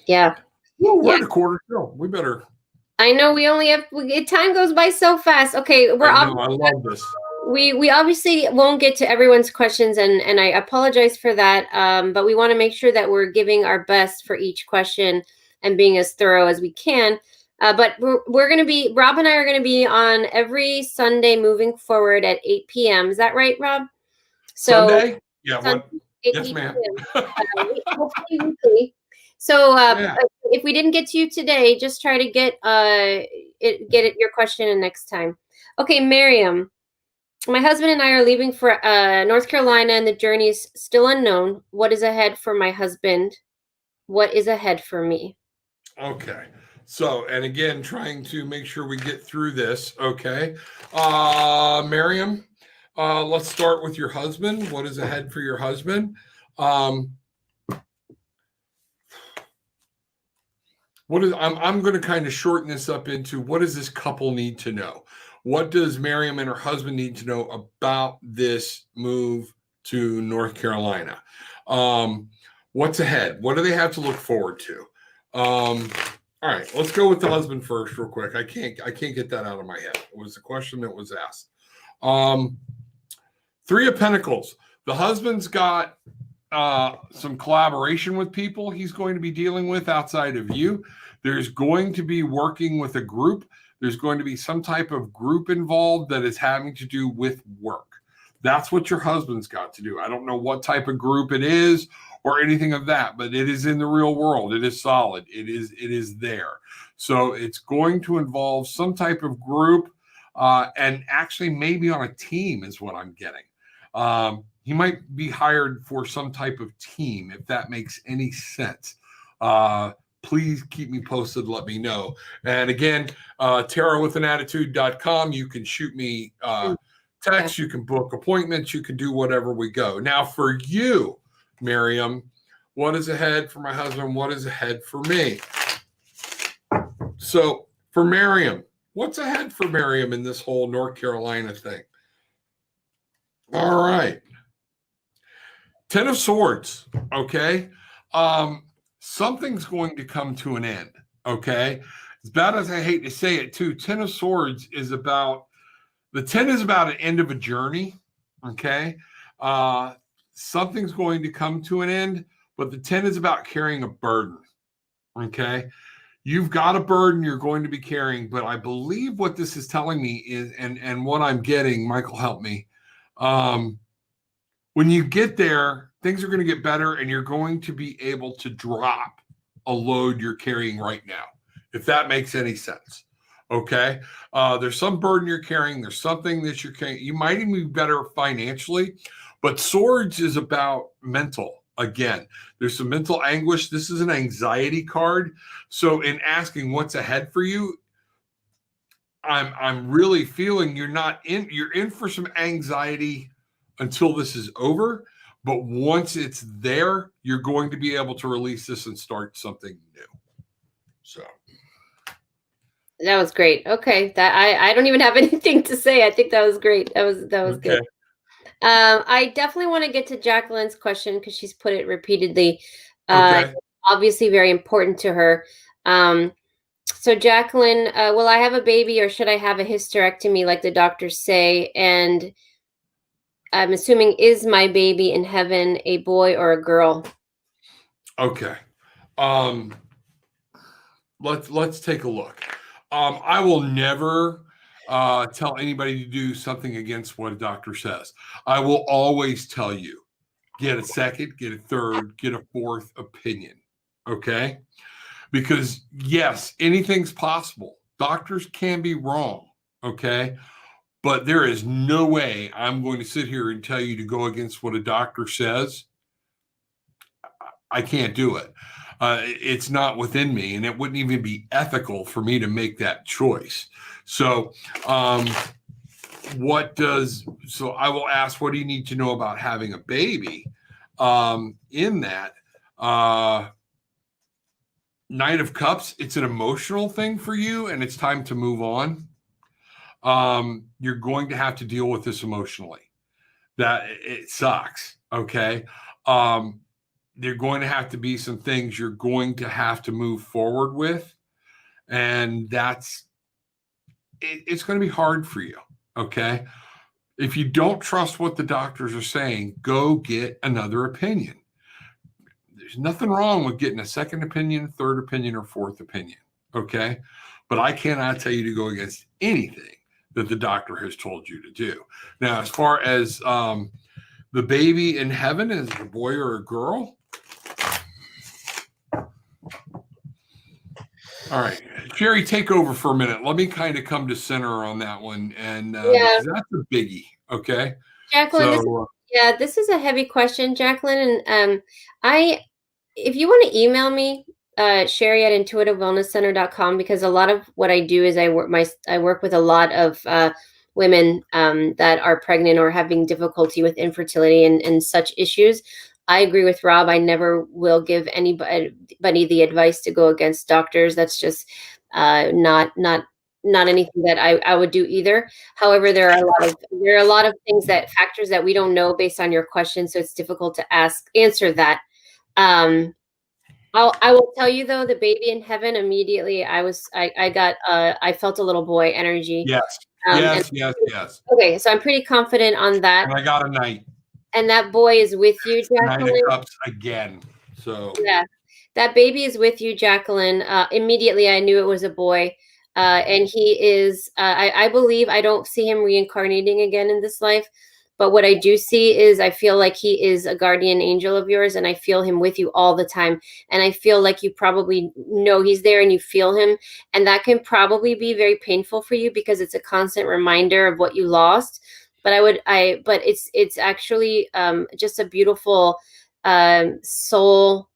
[SPEAKER 2] Yeah.
[SPEAKER 1] Well, we're at a quarter show. We better.
[SPEAKER 2] I know we only have time goes by so fast. Okay,
[SPEAKER 1] I love this.
[SPEAKER 2] We obviously won't get to everyone's questions, and I apologize for that. But we want to make sure that we're giving our best for each question and being as thorough as we can. But we're going to be, Rob and I are going to be on every Sunday moving forward at 8 p.m. Is that right, Rob? So
[SPEAKER 1] Sunday? Yeah.
[SPEAKER 2] Sunday,
[SPEAKER 1] What? Yes, ma'am.
[SPEAKER 2] Hopefully weekly. So if we didn't get to you today, just try to get your question in next time. Okay, Miriam. My husband and I are leaving for North Carolina, and the journey is still unknown. What is ahead for my husband? What is ahead for me?
[SPEAKER 1] Okay. So, and again, trying to make sure we get through this. Okay. Miriam, let's start with your husband. What is ahead for your husband? I'm going to kind of shorten this up into, what does this couple need to know? What does Miriam and her husband need to know about this move to North Carolina? What's ahead? What do they have to look forward to? All right, let's go with the husband first, real quick. I can't get that out of my head. It was a question that was asked. Three of Pentacles. The husband's got some collaboration with people he's going to be dealing with outside of you. There's going to be working with a group. There's going to be some type of group involved that is having to do with work. That's what your husband's got to do. I don't know what type of group it is or anything of that, but it is in the real world. It is solid. It is there. So it's going to involve some type of group, and actually maybe on a team is what I'm getting. He might be hired for some type of team, if that makes any sense. Please keep me posted. Let me know. And again, Tarotwithanattitude.com. You can shoot me text. You can book appointments. You can do whatever we go. Now, for you, Miriam? What is ahead for my husband? What is ahead for me? So for Miriam, what's ahead for Miriam in this whole North Carolina thing? All right. 10 of Swords. Okay. Something's going to come to an end. Okay. As bad as I hate to say it, too, 10 of Swords is about the 10 is about an end of a journey. Okay. Something's going to come to an end, but the 10 is about carrying a burden. Okay. You've got a burden you're going to be carrying, but I believe what this is telling me is, and what I'm getting, Michael, help me. When you get there, things are going to get better and you're going to be able to drop a load you're carrying right now, if that makes any sense. Okay. There's some burden you're carrying. There's something that you're carrying. You might even be better financially, but Swords is about mental. Again, there's some mental anguish. This is an anxiety card. So in asking what's ahead for you, I'm really feeling you're in for some anxiety until this is over. But once it's there, you're going to be able to release this and start something new. So
[SPEAKER 2] that was great. Okay, that I don't even have anything to say. I think that was great. That was
[SPEAKER 1] okay.
[SPEAKER 2] good. I definitely want to get to Jacqueline's question because she's put it repeatedly.
[SPEAKER 1] Okay.
[SPEAKER 2] Obviously very important to her. So Jacqueline, will I have a baby or should I have a hysterectomy like the doctors say? And I'm assuming, is my baby in heaven a boy or a girl?
[SPEAKER 1] Okay. Let's take a look. I will never tell anybody to do something against what a doctor says. I will always tell you, get a second, get a third, get a fourth opinion. Okay? Because yes, anything's possible. Doctors can be wrong. Okay? But there is no way I'm going to sit here and tell you to go against what a doctor says. I can't do it. It's not within me, and it wouldn't even be ethical for me to make that choice. So, so I will ask, what do you need to know about having a baby? In that, Knight of Cups, it's an emotional thing for you, and it's time to move on. You're going to have to deal with this emotionally. That it sucks. Okay. There are going to have to be some things you're going to have to move forward with. And it's going to be hard for you. Okay. If you don't trust what the doctors are saying, go get another opinion. There's nothing wrong with getting a second opinion, third opinion, or fourth opinion. Okay. But I cannot tell you to go against anything that the doctor has told you to do. Now, as far as the baby in heaven, is it a boy or a girl? All right, Sherri, take over for a minute. Let me kind of come to center on that one, and because that's a biggie. Okay,
[SPEAKER 2] Jacqueline.
[SPEAKER 1] So,
[SPEAKER 2] this is a heavy question, Jacqueline, and if you want to email me, Sherri at intuitivewellnesscenter.com, because a lot of what I do is I work with a lot of women that are pregnant or having difficulty with infertility and such issues. I agree with Rob. I never will give anybody the advice to go against doctors. That's just not anything that I would do either. However, there are a lot of things, that factors that we don't know based on your question, so it's difficult to answer that. I will tell you though, the baby in heaven, immediately I felt a little boy energy.
[SPEAKER 1] yes.
[SPEAKER 2] Okay, so I'm pretty confident on that.
[SPEAKER 1] And I got a knight.
[SPEAKER 2] And that boy is with you, Jacqueline.
[SPEAKER 1] Knight of Cups again. So
[SPEAKER 2] yeah, that baby is with you, Jacqueline. Immediately I knew it was a boy. And he is, I believe, I don't see him reincarnating again in this life. But what I do see is I feel like he is a guardian angel of yours, and I feel him with you all the time. And I feel like you probably know he's there and you feel him. And that can probably be very painful for you because it's a constant reminder of what you lost. But but it's actually just a beautiful soul.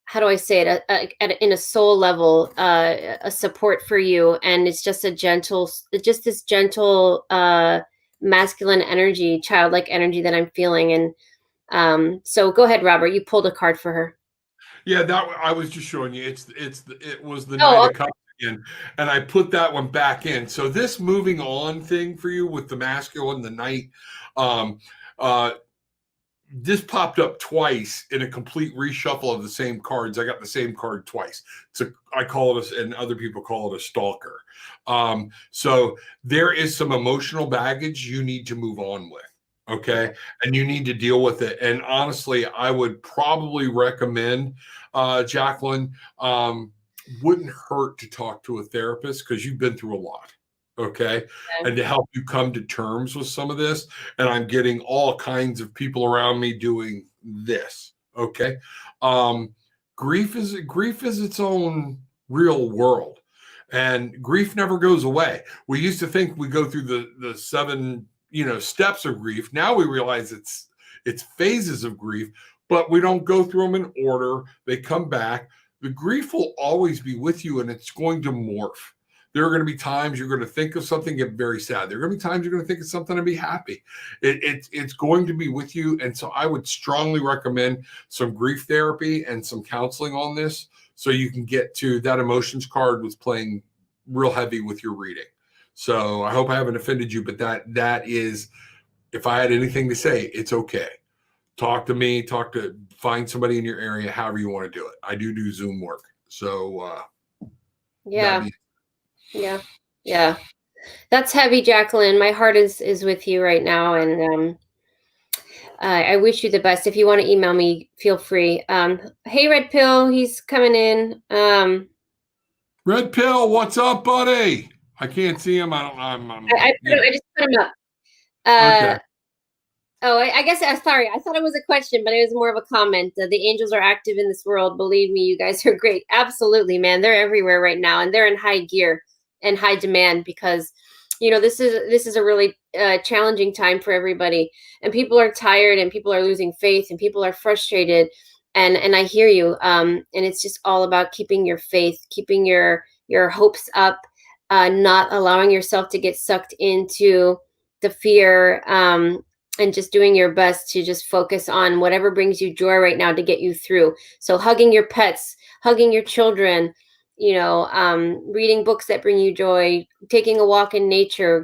[SPEAKER 2] How do I say it? In a soul level, a support for you, and it's just this gentle, masculine energy, childlike energy that I'm feeling, and So go ahead, Robert. You pulled a card for her.
[SPEAKER 1] Yeah, that I was just showing you. It was the Knight
[SPEAKER 2] Oh,
[SPEAKER 1] of Cups again, and I put that one back in. So this moving on thing for you with the masculine, the Knight, um, uh, this popped up twice in a complete reshuffle of the same cards. I got the same card twice. So I call it, and other people call it a stalker. So there is some emotional baggage you need to move on with. Okay. And you need to deal with it. And honestly, I would probably recommend, Jacqueline, wouldn't hurt to talk to a therapist because you've been through a lot. Okay.
[SPEAKER 2] okay.
[SPEAKER 1] And to help you come to terms with some of this, and I'm getting all kinds of people around me doing this. Okay. Um, grief is its own real world, and grief never goes away. We used to think we go through the seven, steps of grief. Now we realize it's phases of grief, but we don't go through them in order. They come back. The grief will always be with you, and it's going to morph. There are going to be times you're going to think of something, get very sad. There are going to be times you're going to think of something and be happy. It's going to be with you. And so I would strongly recommend some grief therapy and some counseling on this so you can get to that emotions card was playing real heavy with your reading. So I hope I haven't offended you, but that is, if I had anything to say, it's okay. Talk to me, find somebody in your area, however you want to do it. I do Zoom work. So
[SPEAKER 2] Yeah. Yeah. Yeah. That's heavy, Jacqueline. My heart is with you right now. And I wish you the best. If you want to email me, feel free. Hey, Red Pill, he's coming in.
[SPEAKER 1] Red Pill, what's up, buddy? I can't see him. I don't.
[SPEAKER 2] I just put him up.
[SPEAKER 1] Okay.
[SPEAKER 2] Oh, I guess, sorry. I thought it was a question, but it was more of a comment. The angels are active in this world. Believe me, you guys are great. Absolutely, man. They're everywhere right now, and they're in high gear and high demand because, this is a really challenging time for everybody, and people are tired, and people are losing faith, and people are frustrated, and I hear you. And it's just all about keeping your faith, keeping your hopes up, not allowing yourself to get sucked into the fear. And just doing your best to just focus on whatever brings you joy right now to get you through. So hugging your pets, hugging your children, reading books that bring you joy, taking a walk in nature,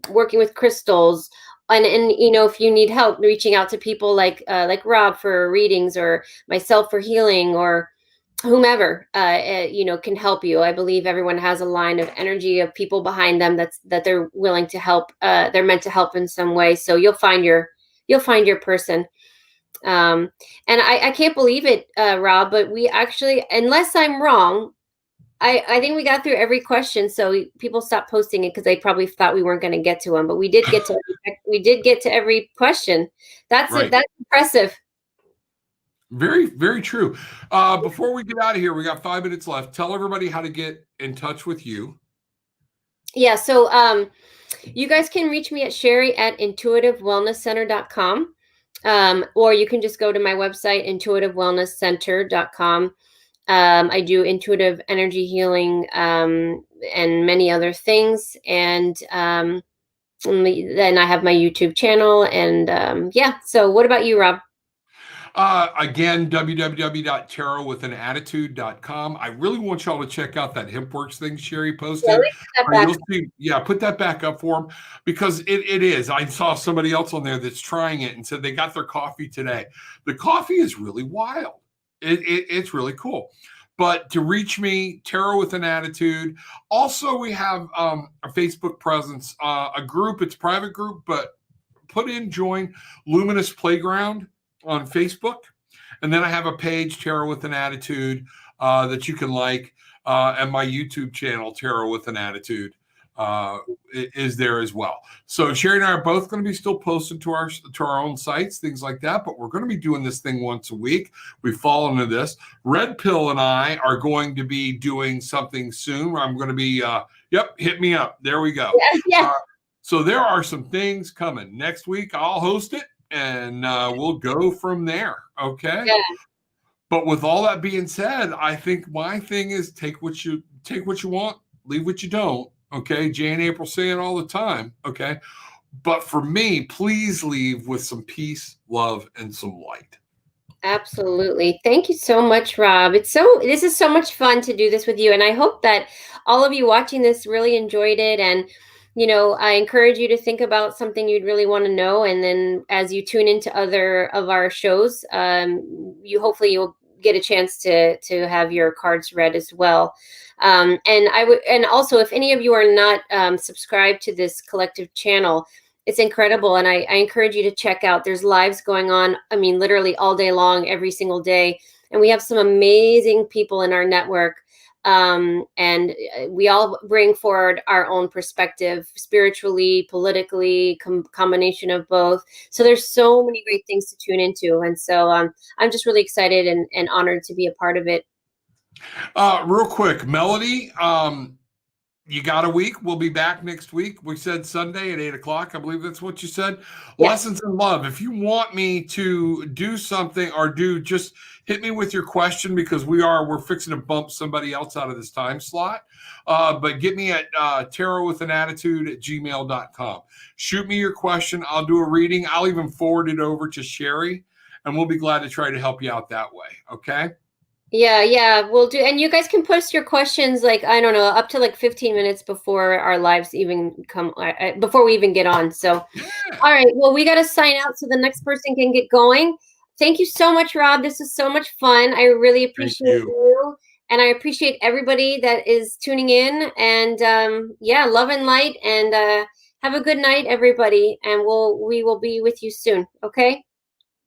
[SPEAKER 2] working with crystals, and if you need help, reaching out to people like Rob for readings, or myself for healing, or whomever can help you. I believe everyone has a line of energy of people behind them that they're willing to help. They're meant to help in some way. So you'll find your person. And I can't believe it, Rob, but we actually, unless I'm wrong, I think we got through every question. So people stopped posting it because they probably thought we weren't going to get to them, but we did get to every question. That's
[SPEAKER 1] Right.
[SPEAKER 2] it. That's impressive.
[SPEAKER 1] Very, very true. Before we get out of here, we got 5 minutes left. Tell everybody how to get in touch with you.
[SPEAKER 2] Yeah. So you guys can reach me at Sherri@intuitivewellnesscenter.com. Or you can just go to my website, intuitivewellnesscenter.com. I do intuitive energy healing and many other things. And then I have my YouTube channel. And so what about you, Rob?
[SPEAKER 1] Again, www.tarotwithanattitude.com. I really want y'all to check out that HempWorks thing Sherri posted. You'll see, put that back up for them because it is. I saw somebody else on there that's trying it and said they got their coffee today. The coffee is really wild. It's really cool. But to reach me, Tarot with an Attitude. Also, we have a Facebook presence, a group. It's a private group, but join Luminous Playground on Facebook. And then I have a page, Tarot with an Attitude, that you can like. And my YouTube channel, Tarot with an Attitude, is there as well. So Sherri and I are both going to be still posted to our own sites, things like that. But we're going to be doing this thing once a week. We fall into this. Red Pill and I are going to be doing something soon. I'm going to be, hit me up. There we go.
[SPEAKER 2] Yeah.
[SPEAKER 1] So there are some things coming. Next week, I'll host it, and we'll go from there. Okay.
[SPEAKER 2] Yeah.
[SPEAKER 1] But with all that being said, I think my thing is take what you want, leave what you don't. Okay. Jay and April say it all the time. Okay. But for me, please leave with some peace, love, and some light.
[SPEAKER 2] Absolutely. Thank you so much, Rob. This is so much fun to do this with you. And I hope that all of you watching this really enjoyed it. And, I encourage you to think about something you'd really want to know. And then as you tune into other of our shows, you'll get a chance to have your cards read as well. And also, if any of you are not subscribed to this collective channel, it's incredible. And I encourage you to check out. There's lives going on, I mean, literally all day long, every single day. And we have some amazing people in our network. And we all bring forward our own perspective, spiritually, politically, combination of both. So there's so many great things to tune into. And so I'm just really excited and honored to be a part of it.
[SPEAKER 1] Real quick, Melody, you got a week. We'll be back next week. We said Sunday at 8:00. I believe that's what you said.
[SPEAKER 2] Yeah.
[SPEAKER 1] Lessons in love. If you want me to do something or just hit me with your question, because we're fixing to bump somebody else out of this time slot. But get me at tarotwithanattitude@gmail.com. Shoot me your question. I'll do a reading. I'll even forward it over to Sherri, and we'll be glad to try to help you out that way. Okay?
[SPEAKER 2] Yeah, we'll do. And you guys can post your questions, like, I don't know, up to like 15 minutes before our lives even come, before we even get on. So, all right, well, we got to sign out so the next person can get going. Thank you so much, Rob. This is so much fun. I really appreciate you. And I appreciate everybody that is tuning in. And love and light. And have a good night, everybody. And we will be with you soon. Okay?